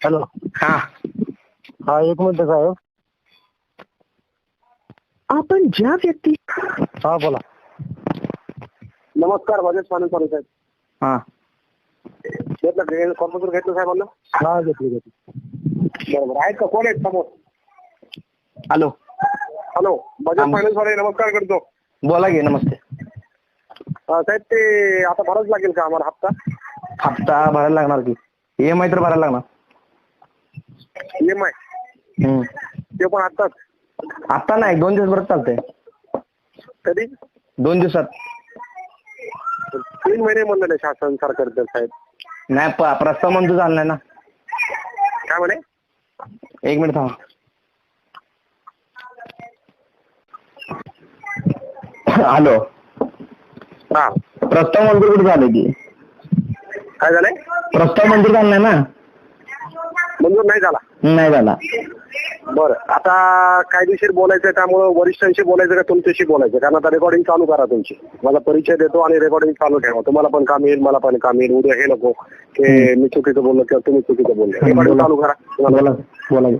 Hello. हा हा, एक मिनिट साहेब. आपण ज्या व्यक्ती हा, बोला. नमस्कार, बजाज फायनान्स वाले साहेब. हा घेतलं कॉम्प्युटर घेतलं साहेबांना. हा, घेतली. बरोबर आहेत का? कोण आहेत समोर? हॅलो. हॅलो, बजाज फायनान्स वाले नमस्कार करतो. बोला की. नमस्ते. साहेब, ते आता भरावंच लागेल का आम्हाला हप्ता? हप्ता भरायला लागणार की. EMI तर भरायला लागणार. EMI ते पण आताच? आता नाही, 2 दिवस भरत चालतंय. कधी? 2 दिवसात. 3 महिने म्हणलेले शासन सरकार साहेब. नाही, प्रस्ताव मंजूर झाला नाही ना. काय म्हणे? 1 मिनिट थांबा. हॅलो. हा, प्रस्ताव मंजूर कुठे झाले की? काय झालंय? प्रस्ताव मंजूर झाला नाही ना. मंजूर नाही झाला? नाही झाला. बरं, आता कायदेशीर बोलायचं त्यामुळे वरिष्ठांशी बोलायचं का तुमच्याशी बोलायचं? कारण आता रेकॉर्डिंग चालू करा तुमची. माझा परिचय देतो आणि रेकॉर्डिंग चालू ठेवा. तुम्हाला पण काम येईल, मला पण काम येईल. उद्या हे नको की मी चुकीचं बोललो किंवा तुम्ही चुकीचं बोललो. रेकॉर्डिंग चालू करा. बोला.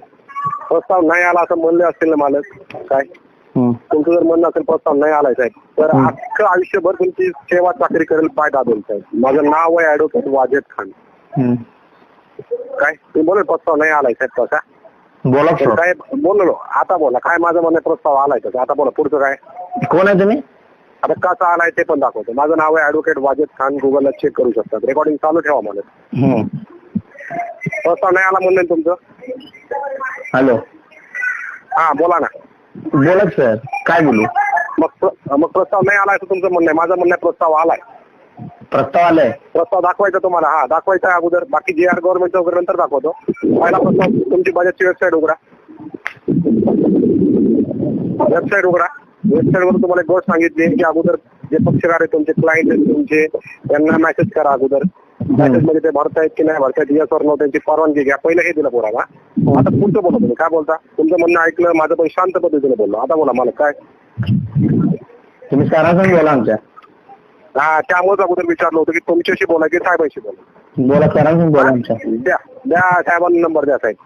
प्रस्ताव नाही आला असं म्हणले असतील ना मालक? काय तुमचं जर म्हणणं असेल प्रस्ताव नाही आलाय साहेब, तर अख्खं आयुष्यभर तुमची सेवा चाकरी करेल पाय दाबेल साहेब. माझं नाव आहे ॲडव्होकेट वाजेद खान. काय तुम्ही बोलेल प्रस्ताव नाही आलाय साहेब कसा? बोला साहेब बोललो. आता बोला, काय माझं म्हणणं प्रस्ताव आलाय तसं. आता बोला पुढचं काय. कोण आहे तुम्ही? आता कसा आलाय ते पण दाखवतो. माझं नाव आहे ॲडव्होकेट वाजेद खान. गुगलला चेक करू शकतात. रेकॉर्डिंग चालू ठेवा मला. प्रस्ताव नाही आला म्हणलं तुमचं? हॅलो. हा, बोला ना. बोला सर, काय बोलू? मग प्रस्ताव नाही आलाय असं तुमचं म्हणणं आहे. माझं म्हणणं प्रस्ताव आलाय. प्रस्ताव आलाय. प्रस्ताव दाखवायचा तुम्हाला? हा, दाखवायचा अगोदर. बाकी GR गव्हर्नमेंटचा वगैरे नंतर दाखवतो. पहिला प्रस्ताव तुमची बजाजची वेबसाईट उघडा. वेबसाईटवर तुम्हाला एक गोष्ट सांगितली की अगोदर जे पक्षकार आहेत तुमचे, क्लायंट आहेत तुमचे, त्यांना मेसेज करा अगोदर. मेसेजमध्ये ते भरतायत की नाही भरतायत, येस ऑर नो त्यांची परवानगी घ्या. पहिलं हे दिलं पोराला. आता पुढचं बोला तुम्ही. काय बोलता? तुमचं म्हणणं ऐकलं, माझं पण शांत पद्धतीने बोललो. आता बोला मला काय. तुम्ही सरासरी बोला आमच्या. हा, त्यामुळेच अगोदर विचारलं होतं की तुमच्याशी बोला की साहेबांशी बोला. बोला, सरासरी बोला आमच्या. द्या साहेबांना नंबर द्या साहेब.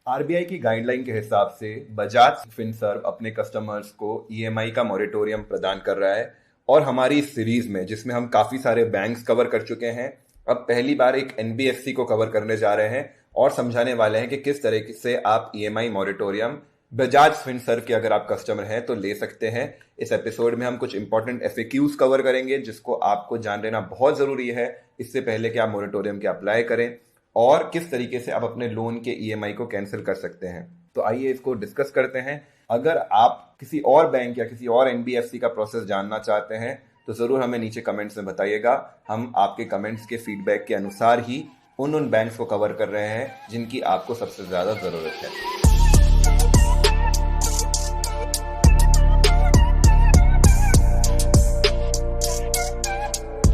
आरबीआई की गाइडलाइन के हिसाब से बजाज फिनसर्व अपने कस्टमर्स को ईएमआई का मॉरेटोरियम प्रदान कर रहा है। और हमारी इस सीरीज में, जिसमें हम काफी सारे बैंक्स कवर कर चुके हैं, अब पहली बार एक एनबीएफसी को कवर करने जा रहे हैं और समझाने वाले हैं कि किस तरीके से आप ईएमआई मॉरेटोरियम बजाज फिनसर्व के अगर आप कस्टमर हैं तो ले सकते हैं। इस एपिसोड में हम कुछ इंपॉर्टेंट एफएक्यूज कवर करेंगे जिसको आपको जान लेना बहुत जरूरी है इससे पहले कि आप मॉरेटोरियम के अप्लाई करें, और किस तरीके से आप अपने लोन के ईएमआई को कैंसिल कर सकते हैं। तो आइए इसको डिस्कस करते हैं। अगर आप किसी और बैंक या किसी और एनबीएफसी का प्रोसेस जानना चाहते हैं तो जरूर हमें नीचे कमेंट्स में बताइएगा। हम आपके कमेंट्स के फीडबैक के अनुसार ही उन बैंक्स को कवर कर रहे हैं जिनकी आपको सबसे ज्यादा जरूरत है।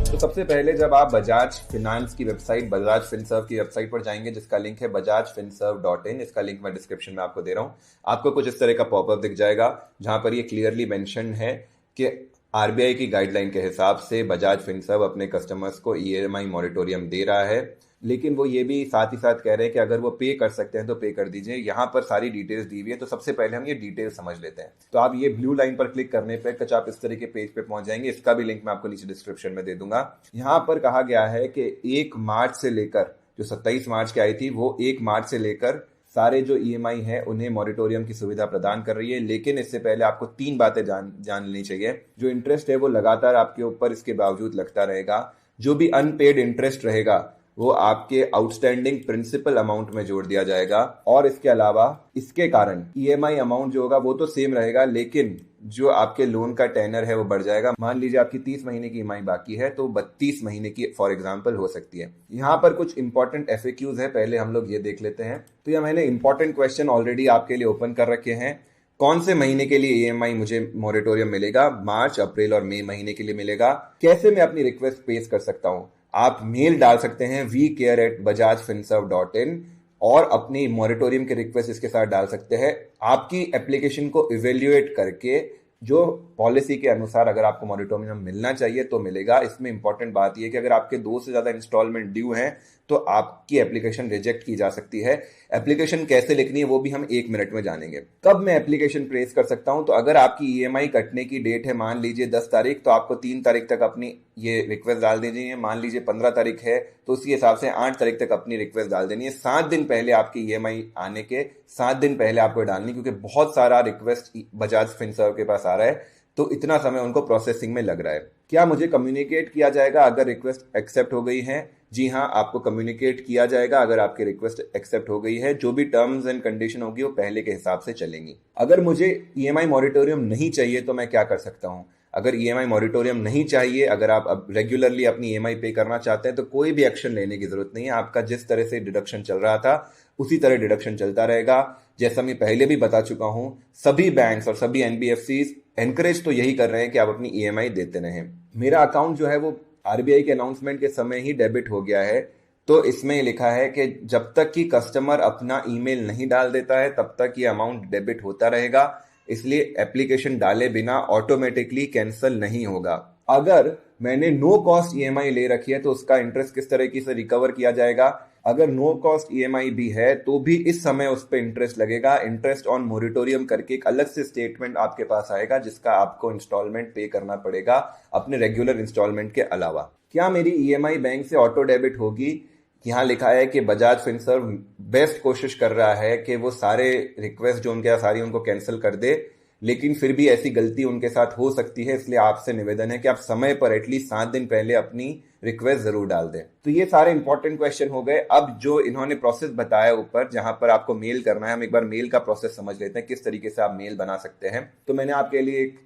तो सबसे पहले जब आप बजाज फिनांस की वेबसाइट, बजाज फिनसर्व की वेबसाइट पर जाएंगे, जिसका लिंक है bajajfinserv.in, इसका लिंक मैं डिस्क्रिप्शन में आपको दे रहा हूं, आपको कुछ इस तरह का पॉपअप दिख जाएगा जहां पर ये क्लियरली मेंशन है कि आरबीआई की गाइडलाइन के हिसाब से बजाज फिनसर्व अपने कस्टमर्स को ईएमआई मॉरेटोरियम दे रहा है। लेकिन वो ये भी साथ ही साथ कह रहे हैं कि अगर वो पे कर सकते हैं तो पे कर दीजिए। यहाँ पर सारी डिटेल्स दी हुई है, तो सबसे पहले हम ये डिटेल्स समझ लेते हैं। तो आप ये ब्लू लाइन पर क्लिक करने पे कुछ आप इस तरह के पेज पे पहुंच जाएंगे। इसका भी लिंक मैं आपको नीचे डिस्क्रिप्शन में दे दूंगा। यहाँ पर कहा गया है कि 1 मार्च से लेकर, जो 27 मार्च की आई थी, वो 1 मार्च से लेकर सारे जो ईएमआई है उन्हें मॉरेटोरियम की सुविधा प्रदान कर रही है। लेकिन इससे पहले आपको 3 बातें जान लेनी चाहिए। जो इंटरेस्ट है वो लगातार आपके ऊपर इसके बावजूद लगता रहेगा। जो भी अनपेड इंटरेस्ट रहेगा वो आपके आउटस्टैंडिंग प्रिंसिपल अमाउंट में जोड़ दिया जाएगा। और इसके अलावा इसके कारण ईएमआई अमाउंट जो होगा वो तो सेम रहेगा, लेकिन जो आपके लोन का टेनर है वो बढ़ जाएगा। मान लीजिए आपकी 30 महीने की ईएमआई बाकी है तो 32 महीने की फॉर एग्जांपल हो सकती है। यहाँ पर कुछ इंपॉर्टेंट एफएक्यूज है, पहले हम लोग ये देख लेते हैं। तो ये मैंने इंपॉर्टेंट क्वेश्चन ऑलरेडी आपके लिए ओपन कर रखे हैं। कौन से महीने के लिए ईएमआई मुझे मॉरेटोरियम मिलेगा? मार्च, अप्रैल और मई महीने के लिए मिलेगा। कैसे मैं अपनी रिक्वेस्ट पेश कर सकता हूँ? आप मेल डाल सकते हैं vcare@bajajfinserv.in और अपनी मॉरेटोरियम की रिक्वेस्ट इसके साथ डाल सकते हैं। आपकी एप्लीकेशन को इवेल्युएट करके जो पॉलिसी के अनुसार अगर आपको मॉरिटोरियम मिलना चाहिए तो मिलेगा। इसमें इंपॉर्टेंट बात यह है कि अगर आपके 2 से ज़्यादा इंस्टॉलमेंट ड्यू हैं तो आपकी एप्लीकेशन रिजेक्ट की जा सकती है। एप्लीकेशन कैसे लिखनी है वो भी हम 1 मिनट में जानेंगे। कब मैं एप्लीकेशन प्रेस कर सकता हूं? तो अगर आपकी ईएमआई कटने की डेट है मान लीजिए 10 तारीख, तो आपको 3 तारीख तक अपनी ये रिक्वेस्ट डाल देनी है। मान लीजिए 15 तारीख है तो उसी हिसाब से 8 तारीख तक अपनी रिक्वेस्ट डाल देनी है। 7 दिन पहले आपकी ईएमआई आने के 7 दिन पहले आपको डालनी, क्योंकि बहुत सारा रिक्वेस्ट बजाज फिनसर्व के पास आ रहा है तो इतना समय उनको प्रोसेसिंग में लग रहा है। क्या मुझे कम्युनिकेट किया जाएगा अगर रिक्वेस्ट एक्सेप्ट हो गई है? जी हाँ, आपको कम्युनिकेट किया जाएगा अगर आपकी रिक्वेस्ट एक्सेप्ट हो गई है। जो भी टर्म्स एंड कंडीशन होगी वो पहले के हिसाब से चलेंगी। अगर मुझे ईएमआई मॉरिटोरियम नहीं चाहिए तो मैं क्या कर सकता हूँ? अगर ईएमआई मॉरिटोरियम नहीं चाहिए, अगर आप अब रेगुलरली अपनी ईएमआई पे करना चाहते हैं तो कोई भी एक्शन लेने की जरूरत नहीं है। आपका जिस तरह से डिडक्शन चल रहा था उसी तरह डिडक्शन चलता रहेगा। जैसा मैं पहले भी बता चुका हूं, सभी बैंक्स और सभी एनबीएफसीज एनकरेज तो यही कर रहे हैं कि आप अपनी ईएमआई देते रहें। मेरा अकाउंट जो है वो आरबीआई के अनाउंसमेंट के समय ही डेबिट हो गया है, तो इसमें लिखा है कि जब तक कि कस्टमर अपना ईमेल नहीं डाल देता है तब तक ये अमाउंट डेबिट होता रहेगा। इसलिए एप्लीकेशन डाले बिना ऑटोमेटिकली कैंसिल नहीं होगा। अगर मैंने नो कॉस्ट ईएमआई ले रखी है तो उसका इंटरेस्ट किस तरीके से रिकवर किया जाएगा? अगर नो कॉस्ट ईएमआई भी है तो भी इस समय उस पर इंटरेस्ट लगेगा। इंटरेस्ट ऑन मोरिटोरियम करके एक अलग से स्टेटमेंट आपके पास आएगा जिसका आपको इंस्टॉलमेंट पे करना पड़ेगा अपने रेगुलर इंस्टॉलमेंट के अलावा। क्या मेरी ईएमआई बैंक से ऑटो डेबिट होगी? यहाँ लिखा है कि बजाज फिनसर्व बेस्ट कोशिश कर रहा है कि वो सारे रिक्वेस्ट जो उनके यहाँ सारी उनको कैंसिल कर दे, लेकिन फिर भी ऐसी गलती उनके साथ हो सकती है। इसलिए आपसे निवेदन है कि आप समय पर एटलीस्ट 7 दिन पहले अपनी रिक्वेस्ट जरूर डाल दें। तो ये सारे इंपॉर्टेंट क्वेश्चन हो गए। अब जो इन्होंने प्रोसेस बताया ऊपर जहां पर आपको मेल करना है, हम एक बार मेल का प्रोसेस समझ लेते हैं किस तरीके से आप मेल बना सकते हैं। तो मैंने आपके लिए एक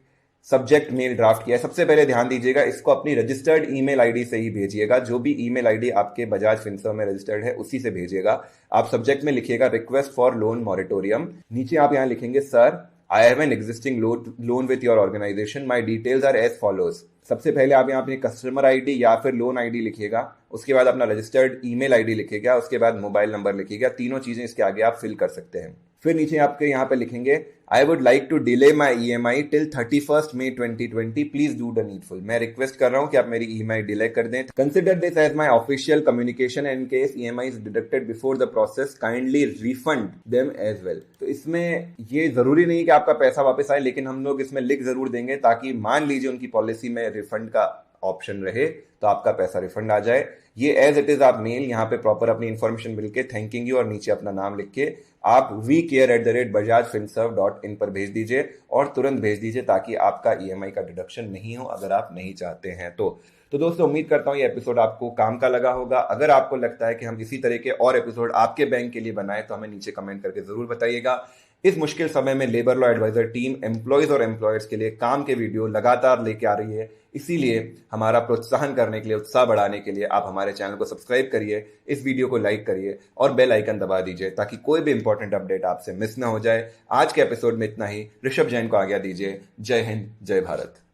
सब्जेक्ट मेल ड्राफ्ट किया है। सबसे पहले ध्यान दीजिएगा, इसको अपनी रजिस्टर्ड ईमेल आईडी से ही भेजिएगा। जो भी ईमेल आईडी आपके बजाज फिनसर्व में रजिस्टर्ड है उसी से भेजिएगा। आप सब्जेक्ट में लिखिएगा रिक्वेस्ट फॉर लोन मॉरिटोरियम। नीचे आप यहाँ लिखेंगे sir I have an existing loan with your organization. My details are as follows. सबसे पहले आप यहाँ अपनी कस्टमर आईडी या फिर लोन आईडी लिखिएगा, उसके बाद अपना रजिस्टर्ड ईमेल आईडी लिखिएगा, उसके बाद मोबाइल नंबर लिखिएगा। तीनों चीजें इसके आगे आप फिल कर सकते हैं। फिर नीचे आपके यहाँ पे लिखेंगे I would like to delay my EMI till 31 May 2020, please do the needful. मैं रिक्वेस्ट कर रहा हूँ कि आप मेरी ईएमआई डिले कर दें। Consider this as my official communication and case EMI is deducted before the process, kindly refund them as well. तो इसमें ये जरूरी नहीं कि आपका पैसा वापस आए, लेकिन हम लोग इसमें लिख जरूर देंगे ताकि मान लीजिए उनकी पॉलिसी में रिफंड का ऑप्शन रहे तो आपका पैसा रिफंड आ जाए। ये एज इट इज आप मेल यहाँ पे प्रॉपर अपनी इंफॉर्मेशन मिल के थैंकिंग यू और नीचे अपना नाम लिख के आप vcare@bajajfinserv.in पर भेज दीजिए और तुरंत भेज दीजिए ताकि आपका ईएमआई का डिडक्शन नहीं हो अगर आप नहीं चाहते हैं तो दोस्तों उम्मीद करता हूँ ये एपिसोड आपको काम का लगा होगा। अगर आपको लगता है कि हम इसी तरह के और एपिसोड आपके बैंक के लिए बनाए तो हमें नीचे कमेंट करके जरूर बताइएगा। इस मुश्किल समय में labour law advisor team employees और एम्प्लॉयर्स के लिए काम के वीडियो लगातार लेके आ रही है। इसीलिए हमारा प्रोत्साहन करने के लिए, उत्साह बढ़ाने के लिए आप हमारे चैनल को सब्सक्राइब करिए, इस वीडियो को लाइक करिए और बेल आइकन दबा दीजिए ताकि कोई भी इंपॉर्टेंट अपडेट आपसे मिस ना हो जाए। आज के एपिसोड में इतना ही। ऋषभ जैन को आज्ञा दीजिए। जय हिंद, जय भारत।